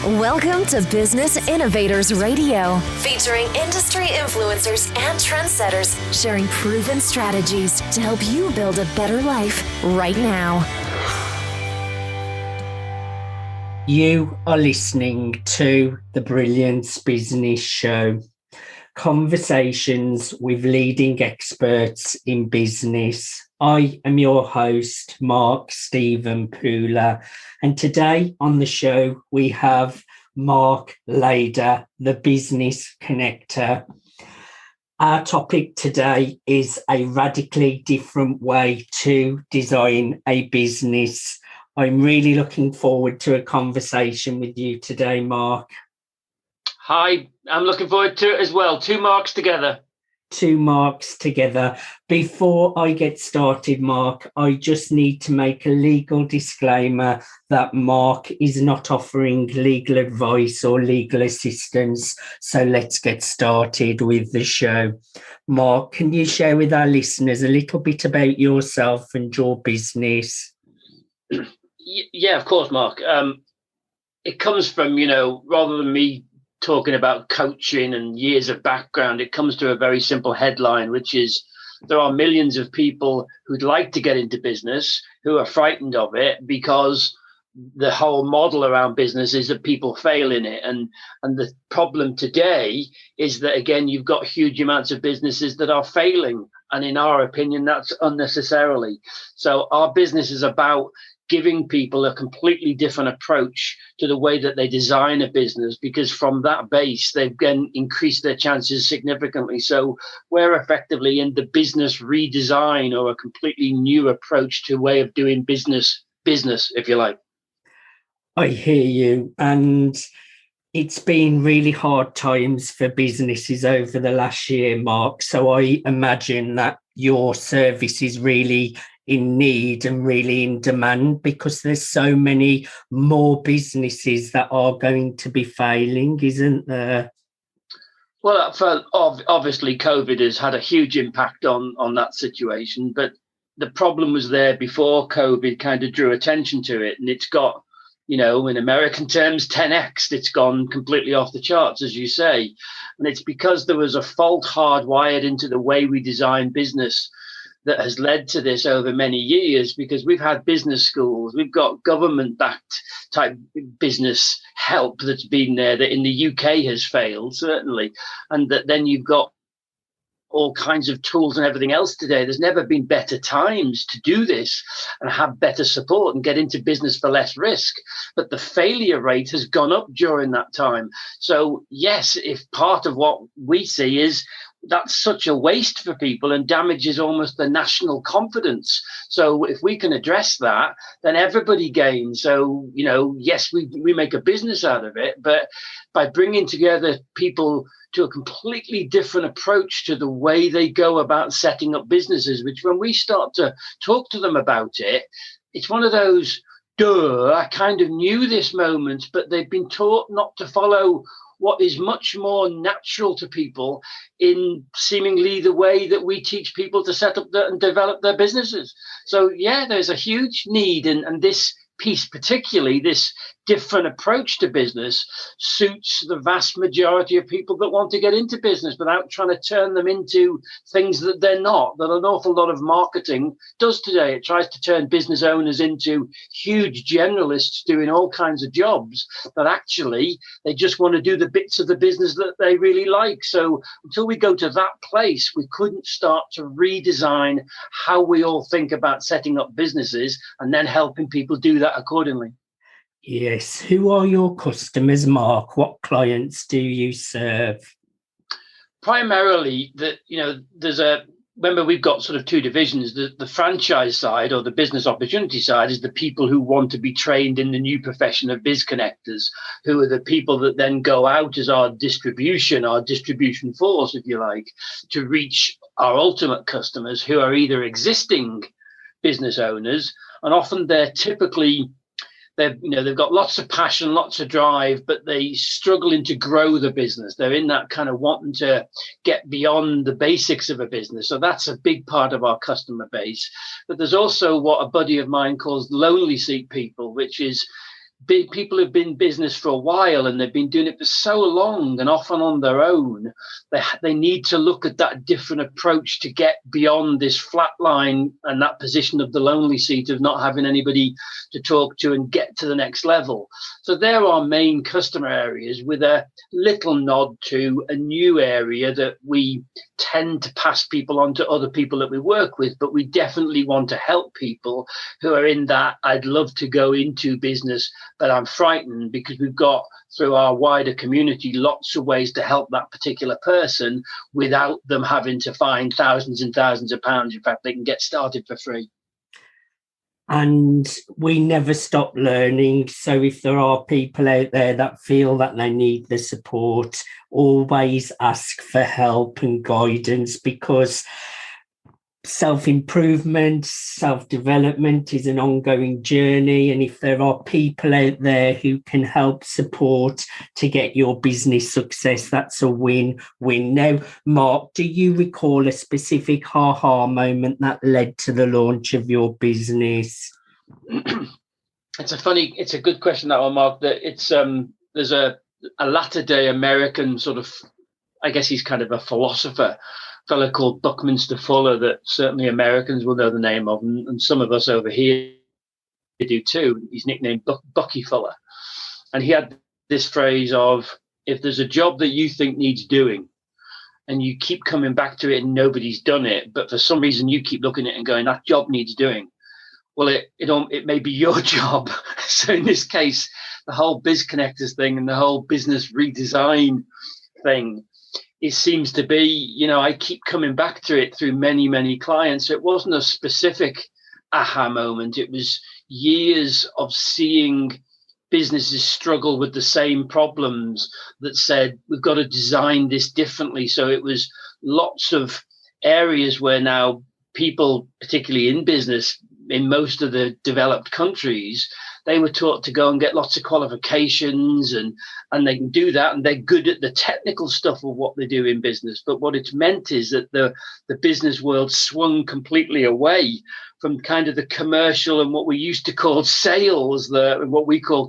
Welcome to Business Innovators Radio, featuring industry influencers and trendsetters sharing proven strategies to help you build a better life right now. You are listening to the Brilliance Business Show, conversations with leading experts in business. I am your host, Mark Stephen Pooler, and today on the show we have Mark Layder, the Business Connector. Our topic today is a radically different way to design a business. I'm really looking forward to a conversation with you today, Mark. Hi, I'm looking forward to it as well. Two Marks together. Before I get started, Mark, I just need to make a legal disclaimer that Mark is not offering legal advice or legal assistance. So let's get started with the show. Mark, can you share with our listeners a little bit about yourself and your business? Yeah, of course, Mark. It comes from, rather than me talking about coaching and years of background, it comes to a very simple headline, which is there are millions of people who'd like to get into business who are frightened of it because the whole model around business is that people fail in it. And the problem today is that, again, you've got huge amounts of businesses that are failing. And in our opinion, that's unnecessarily. So our business is about giving people a completely different approach to the way that they design a business, because from that base, they've then increased their chances significantly. So we're effectively in the business redesign or a completely new approach to way of doing business, if you like. I hear you. And it's been really hard times for businesses over the last year, Mark. So I imagine that your service is really in need and really in demand because there's so many more businesses that are going to be failing, isn't there? Well, obviously COVID has had a huge impact on that situation, but the problem was there before COVID kind of drew attention to it, and it's got, in American terms, 10x. It's gone completely off the charts, as you say. And it's because there was a fault hardwired into the way we design business that has led to this over many years, because we've had business schools, we've got government-backed type business help that's been there that in the UK has failed, certainly. And that then you've got all kinds of tools and everything else today. There's never been better times to do this and have better support and get into business for less risk. But the failure rate has gone up during that time. So yes, if part of what we see is that's such a waste for people and damages almost the national confidence. So if we can address that, then everybody gains. So, yes, we make a business out of it, but by bringing together people to a completely different approach to the way they go about setting up businesses, which when we start to talk to them about it, it's one of those, I kind of knew this moment, but they've been taught not to follow what is much more natural to people in seemingly the way that we teach people to set up and develop their businesses. So, yeah, there's a huge need. And this piece, particularly this different approach to business, suits the vast majority of people that want to get into business without trying to turn them into things that they're not, that an awful lot of marketing does today. It tries to turn business owners into huge generalists doing all kinds of jobs, but actually they just want to do the bits of the business that they really like. So until we go to that place, we couldn't start to redesign how we all think about setting up businesses and then helping people do that accordingly. Yes. Who are your customers, Mark? What clients do you serve? Primarily, remember, we've got sort of two divisions. The franchise side, or the business opportunity side, is the people who want to be trained in the new profession of BizConnectors, who are the people that then go out as our distribution force, if you like, to reach our ultimate customers, who are either existing business owners, and often they've got lots of passion, lots of drive, but they struggling to grow the business. They're in that kind of wanting to get beyond the basics of a business. So that's a big part of our customer base. But there's also what a buddy of mine calls lonely seat people, which is people who've been in business for a while and they've been doing it for so long and often on their own, they need to look at that different approach to get beyond this flat line and that position of the lonely seat of not having anybody to talk to and get to the next level. So there are main customer areas with a little nod to a new area that we tend to pass people on to other people that we work with, but we definitely want to help people who are in that I'd love to go into business, but I'm frightened, because we've got, through our wider community, lots of ways to help that particular person without them having to find thousands and thousands of pounds. In fact, they can get started for free. And we never stop learning. So if there are people out there that feel that they need the support, always ask for help and guidance, because self-improvement, self-development is an ongoing journey. And if there are people out there who can help support to get your business success, that's a win-win. Now, Mark, do you recall a specific aha moment that led to the launch of your business? It's a good question, that one, Mark. That it's there's a latter day American sort of, I guess he's kind of a philosopher, fellow called Buckminster Fuller, that certainly Americans will know the name of, and some of us over here do too. He's nicknamed Bucky Fuller. And he had this phrase of, if there's a job that you think needs doing and you keep coming back to it and nobody's done it, but for some reason you keep looking at it and going, that job needs doing, well, it may be your job. So in this case, the whole BizConnectors thing and the whole business redesign thing, it seems to be, I keep coming back to it through many, many clients. So it wasn't a specific aha moment. It was years of seeing businesses struggle with the same problems that said, we've got to design this differently. So it was lots of areas where now people, particularly in business, in most of the developed countries, they were taught to go and get lots of qualifications, and they can do that, and they're good at the technical stuff of what they do in business. But what it's meant is that the business world swung completely away from kind of the commercial and what we used to call sales, what we call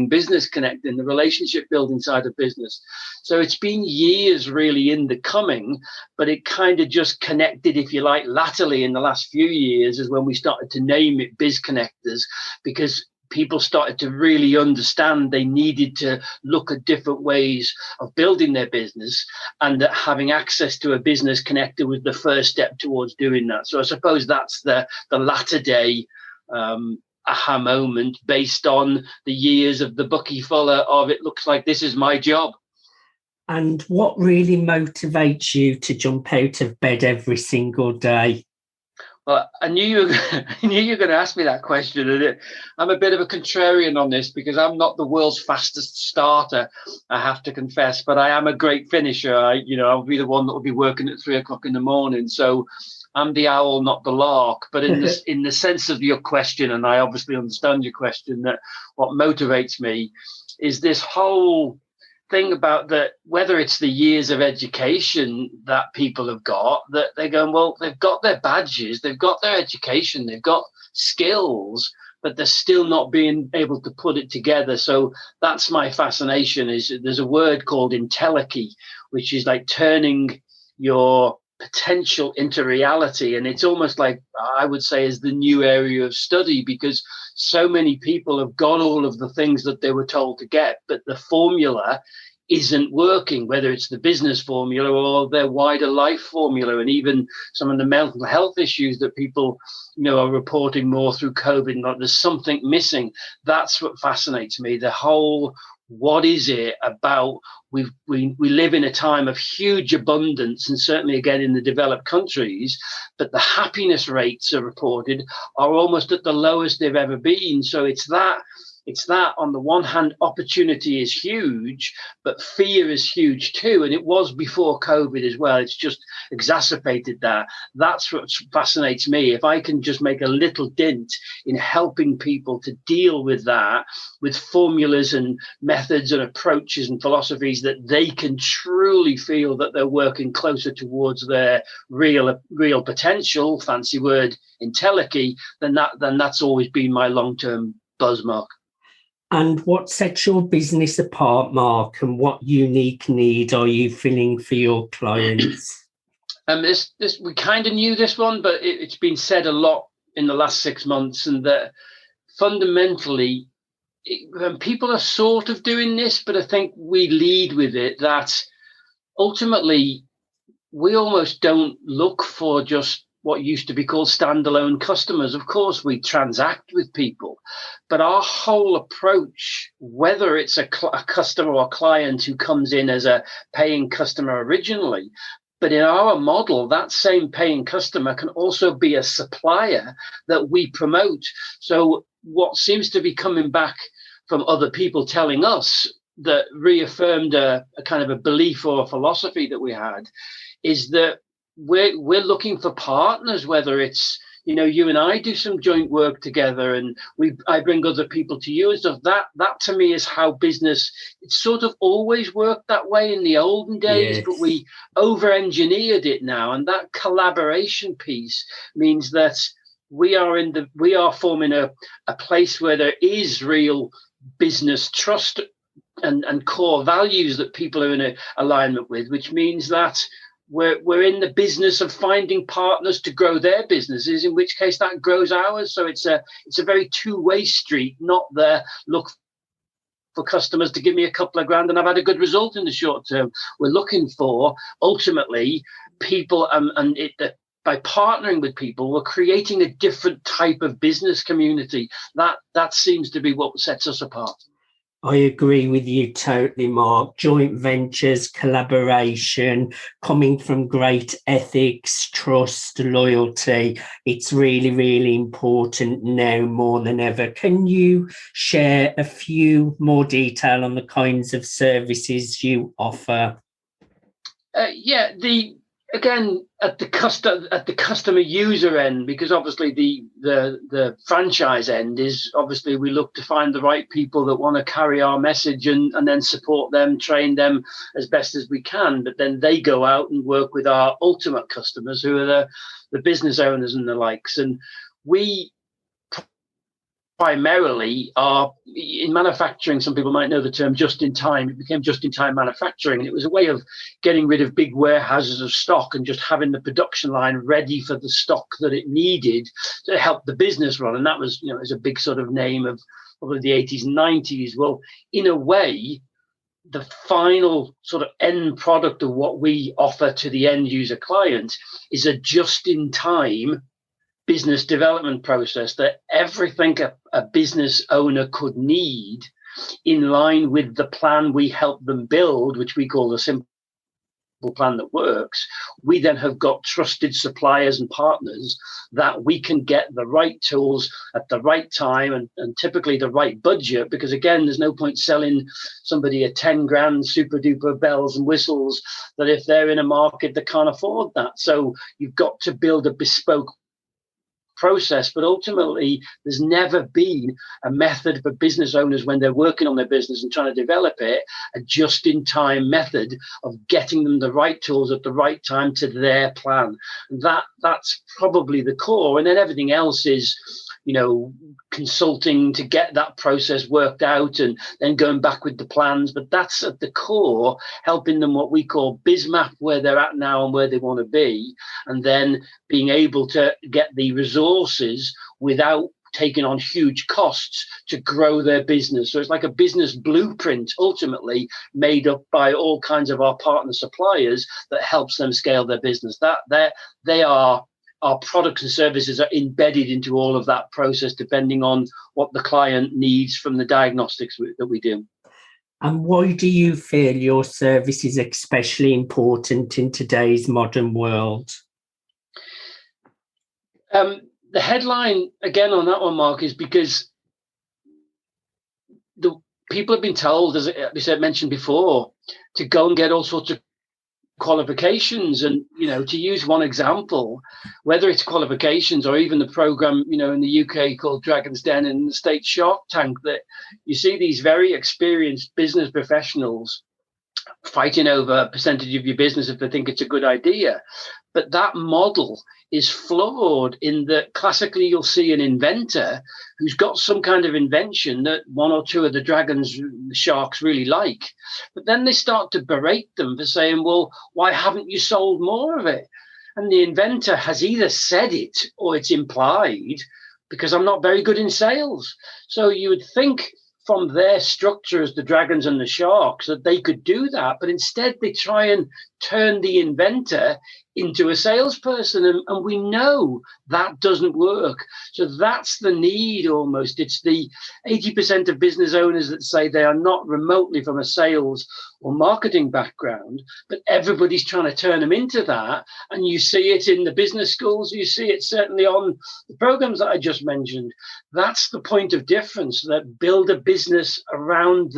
business connecting, the relationship building side of business. So it's been years really in the coming, but it kind of just connected, if you like, latterly in the last few years is when we started to name it BizConnectors, because people started to really understand they needed to look at different ways of building their business, and that having access to a business connector was the first step towards doing that. So I suppose that's the latter day aha moment, based on the years of the Bucky Fuller of, it looks like this is my job. And what really motivates you to jump out of bed every single day? Well, I knew you were going to ask me that question. And I'm a bit of a contrarian on this, because I'm not the world's fastest starter, I have to confess, but I am a great finisher. I'll be the one that will be working at 3:00 in the morning. So I'm the owl, not the lark. But in the sense of your question, and I obviously understand your question, that what motivates me is this whole thing about that, whether it's the years of education that people have got, that they're going, well, they've got their badges, they've got their education, they've got skills, but they're still not being able to put it together. So that's my fascination. Is there's a word called entelechy, which is like turning your potential into reality. And it's almost like, I would say, is the new area of study, because so many people have got all of the things that they were told to get, but the formula isn't working, whether it's the business formula or their wider life formula, and even some of the mental health issues that people are reporting more through COVID. Like, there's something missing. That's what fascinates me. The whole, what is it about? We live in a time of huge abundance, and certainly again in the developed countries, but the happiness rates are reported are almost at the lowest they've ever been. So it's that on the one hand, opportunity is huge, but fear is huge too. And it was before COVID as well. It's just exacerbated that. That's what fascinates me. If I can just make a little dent in helping people to deal with that, with formulas and methods and approaches and philosophies that they can truly feel that they're working closer towards their real potential, fancy word, entelechy, then that's always been my long-term buzz, Mark. And what sets your business apart, Mark, and what unique need are you filling for your clients? This we kind of knew this one, but it's been said a lot in the last 6 months, and that fundamentally, people are sort of doing this, but I think we lead with it, that ultimately we almost don't look for just what used to be called standalone customers. Of course, we transact with people, but our whole approach, whether it's a customer or client who comes in as a paying customer originally, but in our model, that same paying customer can also be a supplier that we promote. So what seems to be coming back from other people telling us, that reaffirmed a kind of a belief or a philosophy that we had, is that we're looking for partners, whether it's, you and I do some joint work together, and I bring other people to you and stuff. That to me is how business, it's sort of always worked that way in the olden days, yes. But we over-engineered it now, and that collaboration piece means that we are forming a place where there is real business trust and core values that people are in a alignment with, which means that we're in the business of finding partners to grow their businesses, in which case that grows ours. So it's a very two-way street, not the look for customers to give me a couple of grand and I've had a good result in the short term. We're looking for ultimately people, by partnering with people, we're creating a different type of business community. That seems to be what sets us apart. I agree with you totally, Mark. Joint ventures, collaboration, coming from great ethics, trust, loyalty. It's really, really important now more than ever. Can you share a few more detail on the kinds of services you offer? Again, at the customer user end, because obviously the franchise end is obviously we look to find the right people that want to carry our message and then support them, train them as best as we can. But then they go out and work with our ultimate customers, who are the business owners and the likes. And we primarily are in manufacturing. Some people might know the term just in time. It became just in time manufacturing. And it was a way of getting rid of big warehouses of stock and just having the production line ready for the stock that it needed to help the business run. And that was, is a big sort of name of probably the 80s and 90s. Well, in a way, the final sort of end product of what we offer to the end user client is a just in time business development process, that everything a business owner could need in line with the plan we help them build, which we call the simple plan that works. We then have got trusted suppliers and partners that we can get the right tools at the right time and typically the right budget, because again, there's no point selling somebody a 10 grand super duper bells and whistles that if they're in a market that can't afford that. So you've got to build a bespoke process. But ultimately, there's never been a method for business owners when they're working on their business and trying to develop it, a just-in-time method of getting them the right tools at the right time to their plan. That's probably the core. And then everything else is, consulting to get that process worked out and then going back with the plans. But that's at the core, helping them what we call BizMap, where they're at now and where they want to be, and then being able to get the resources without taking on huge costs to grow their business. So it's like a business blueprint, ultimately made up by all kinds of our partner suppliers that helps them scale their business. Our products and services are embedded into all of that process, depending on what the client needs from the diagnostics that we do. And why do you feel your service is especially important in today's modern world? The headline, again, on that one, Mark, is because the people have been told, as I mentioned before, to go and get all sorts of qualifications. And to use one example, whether it's qualifications or even the program in the UK called Dragon's Den and the State Shark Tank, that you see these very experienced business professionals fighting over a percentage of your business if they think it's a good idea. But that model is flawed in that classically you'll see an inventor who's got some kind of invention that one or two of the the sharks really like. But then they start to berate them for saying, well, why haven't you sold more of it? And the inventor has either said it or it's implied, because I'm not very good in sales. So you would think from their structure as the dragons and the sharks that they could do that, but instead they try and turn the inventor into a salesperson, and we know that doesn't work. So that's the need almost. It's the 80% of business owners that say they are not remotely from a sales or marketing background, but everybody's trying to turn them into that. And you see it in the business schools, you see it certainly on the programs that I just mentioned. That's the point of difference, that build a business around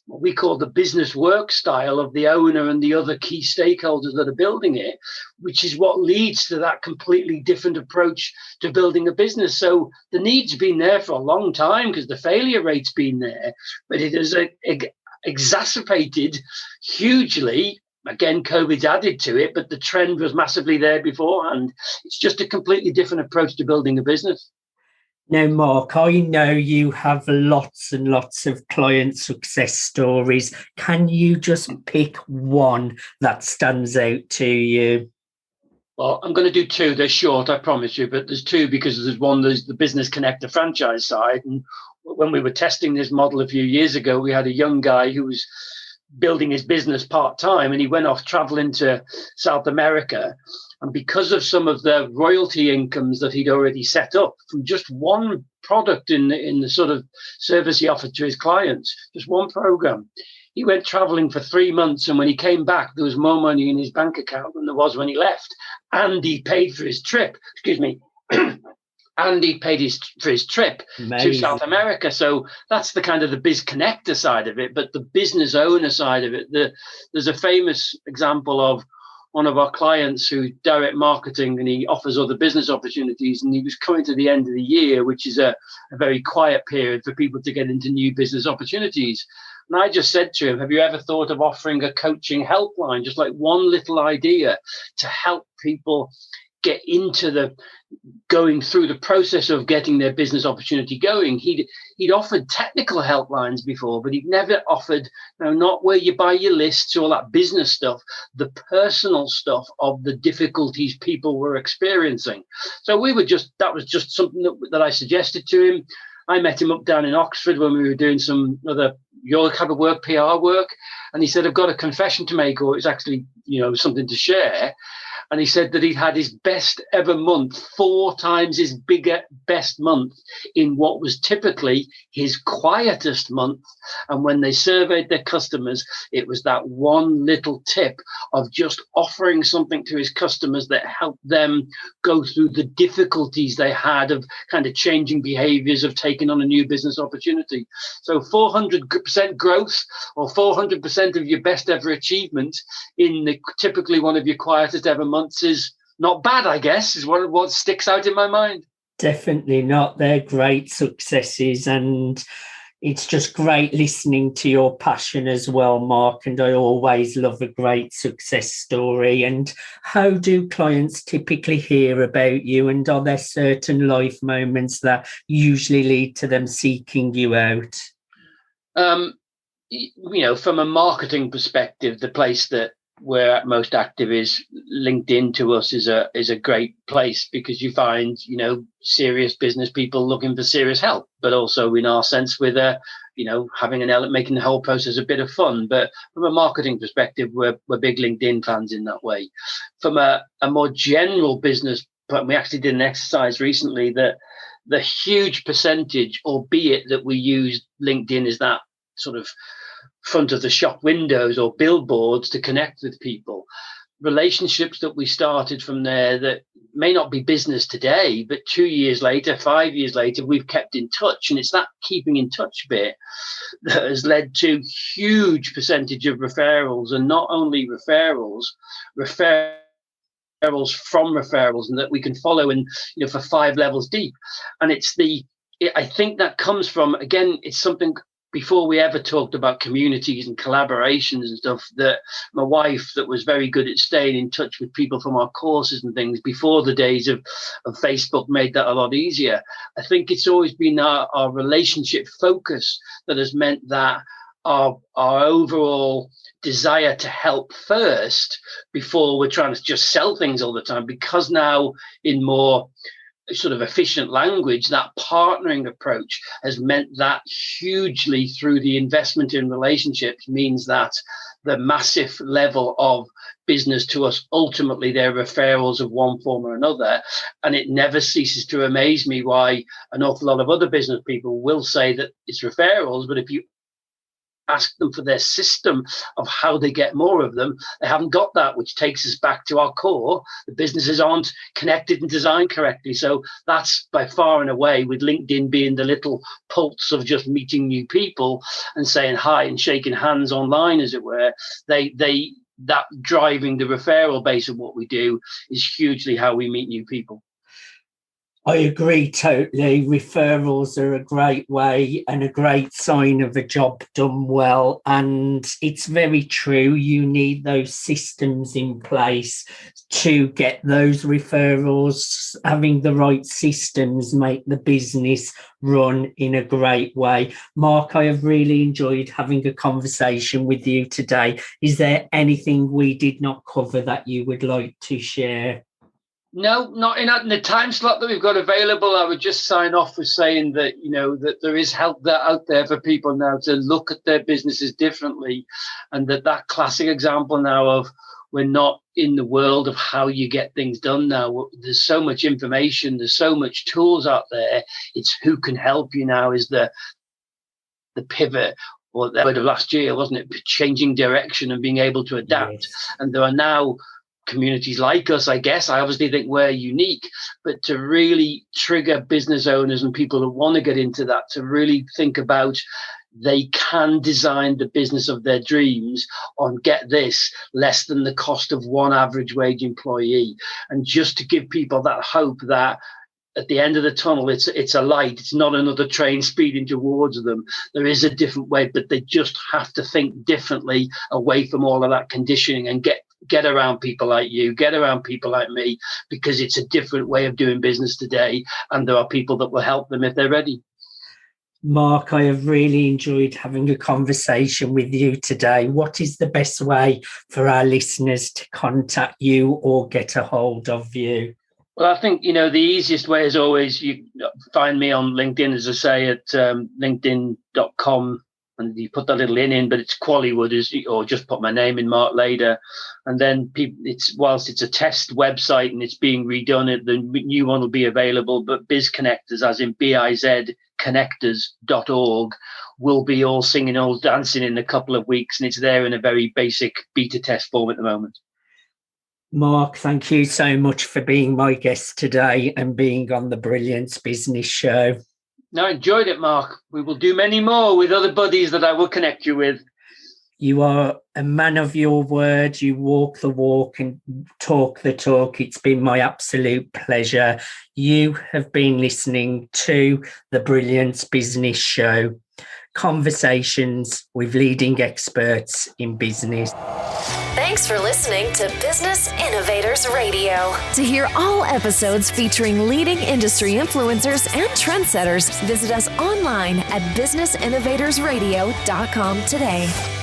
what we call the business work style of the owner and the other key stakeholders that are building it, which is what leads to that completely different approach to building a business. So the need's been there for a long time because the failure rate's been there, but it has exacerbated hugely. Again, COVID's added to it, but the trend was massively there beforehand. It's just a completely different approach to building a business. Now, Mark, I know you have lots and lots of client success stories. Can you just pick one that stands out to you? Well, I'm going to do two. They're short, I promise you, but there's two because there's the BusinessConnector franchise side. And when we were testing this model a few years ago, we had a young guy who was building his business part-time, and he went off traveling to South America. And because of some of the royalty incomes that he'd already set up from just one product in the sort of service he offered to his clients, just one program, he went traveling for 3 months. And when he came back, there was more money in his bank account than there was when he left. And he paid for his trip, and he paid for his trip to South America. So that's the kind of the BizConnector side of it. But the business owner side of it, there's a famous example of one of our clients who direct marketing, and he offers other business opportunities, and he was coming to the end of the year, which is a very quiet period for people to get into new business opportunities. And I just said to him, have you ever thought of offering a coaching helpline, just like one little idea to help people get into going through the process of getting their business opportunity going? He'd offered technical helplines before, but he'd never offered, not where you buy your lists, all that business stuff, the personal stuff of the difficulties people were experiencing. So that was just something that I suggested to him. I met him up down in Oxford when we were doing some other your kind of work, PR work. And he said, I've got a confession to make, or it's actually, something to share. And he said that he'd had his best ever month, 4 times his best month in what was typically his quietest month. And when they surveyed their customers, it was that one little tip of just offering something to his customers that helped them go through the difficulties they had of kind of changing behaviors, of taking on a new business opportunity. So 400% growth, or 400% of your best ever achievement in typically one of your quietest ever months is not bad, I guess, is what sticks out in my mind. Definitely not. They're great successes, and it's just great listening to your passion as well, Mark. And I always love a great success story. And how do clients typically hear about you? And are there certain life moments that usually lead to them seeking you out? From a marketing perspective, the place that we're most active is LinkedIn. To us is a great place, because you find serious business people looking for serious help, but also in our sense with having making the whole process a bit of fun. But from a marketing perspective, we're big LinkedIn fans in that way. From a more general business, but we actually did an exercise recently that the huge percentage, albeit that we use LinkedIn as that sort of front of the shop windows or billboards to connect with people, relationships that we started from there that may not be business today, but 2 years later, 5 years later, we've kept in touch. And it's that keeping in touch bit that has led to huge percentage of referrals, and not only referrals from referrals, and that we can follow and for 5 levels deep. And I think that comes from, again, it's something before we ever talked about communities and collaborations and stuff, that my wife, that was very good at staying in touch with people from our courses and things before the days of Facebook, made that a lot easier. I think it's always been our relationship focus that has meant that our overall desire to help first before we're trying to just sell things all the time, because now in more sort of efficient language, that partnering approach has meant that hugely through the investment in relationships means that the massive level of business to us, ultimately they're referrals of one form or another. And it never ceases to amaze me why an awful lot of other business people will say that it's referrals, but if you ask them for their system of how they get more of them, they haven't got that, which takes us back to our core. The businesses aren't connected and designed correctly. So that's by far and away, with LinkedIn being the little pulse of just meeting new people and saying hi and shaking hands online, as it were, that driving the referral base of what we do is hugely how we meet new people. I agree totally. Referrals are a great way and a great sign of a job done well. And it's very true. You need those systems in place to get those referrals. Having the right systems make the business run in a great way. Mark, I have really enjoyed having a conversation with you today. Is there anything we did not cover that you would like to share? No, not in the time slot that we've got available. I would just sign off with saying that, that there is help out there for people now to look at their businesses differently. And that classic example now of we're not in the world of how you get things done now. There's so much information. There's so much tools out there. It's who can help you now is the pivot, or the word of last year, wasn't it? Changing direction and being able to adapt. Yes. And there are now communities like us, I guess. I obviously think we're unique, but to really trigger business owners and people that want to get into that, to really think about they can design the business of their dreams on, get this, less than the cost of one average wage employee. And just to give people that hope that at the end of the tunnel, it's a light. It's not another train speeding towards them. There is a different way, but they just have to think differently away from all of that conditioning and get around people like you, get around people like me, because it's a different way of doing business today. And there are people that will help them if they're ready. Mark, I have really enjoyed having a conversation with you today. What is the best way for our listeners to contact you or get a hold of you? Well, I think, the easiest way is always you find me on LinkedIn, as I say, at linkedin.com. And you put that little in, but it's Qualywood, or just put my name in, Mark Layder. And then whilst it's a test website and it's being redone, the new one will be available. But BizConnectors, as in BIZ connectors.org, will be all singing, all dancing in a couple of weeks. And it's there in a very basic beta test form at the moment. Mark, thank you so much for being my guest today and being on the Brilliance Business Show. No, I enjoyed it, Mark. We will do many more with other buddies that I will connect you with. You are a man of your word. You walk the walk and talk the talk. It's been my absolute pleasure. You have been listening to the Brilliance Business Show, conversations with leading experts in business. Thanks for listening to Business Innovators Radio. To hear all episodes featuring leading industry influencers and trendsetters, visit us online at businessinnovatorsradio.com today.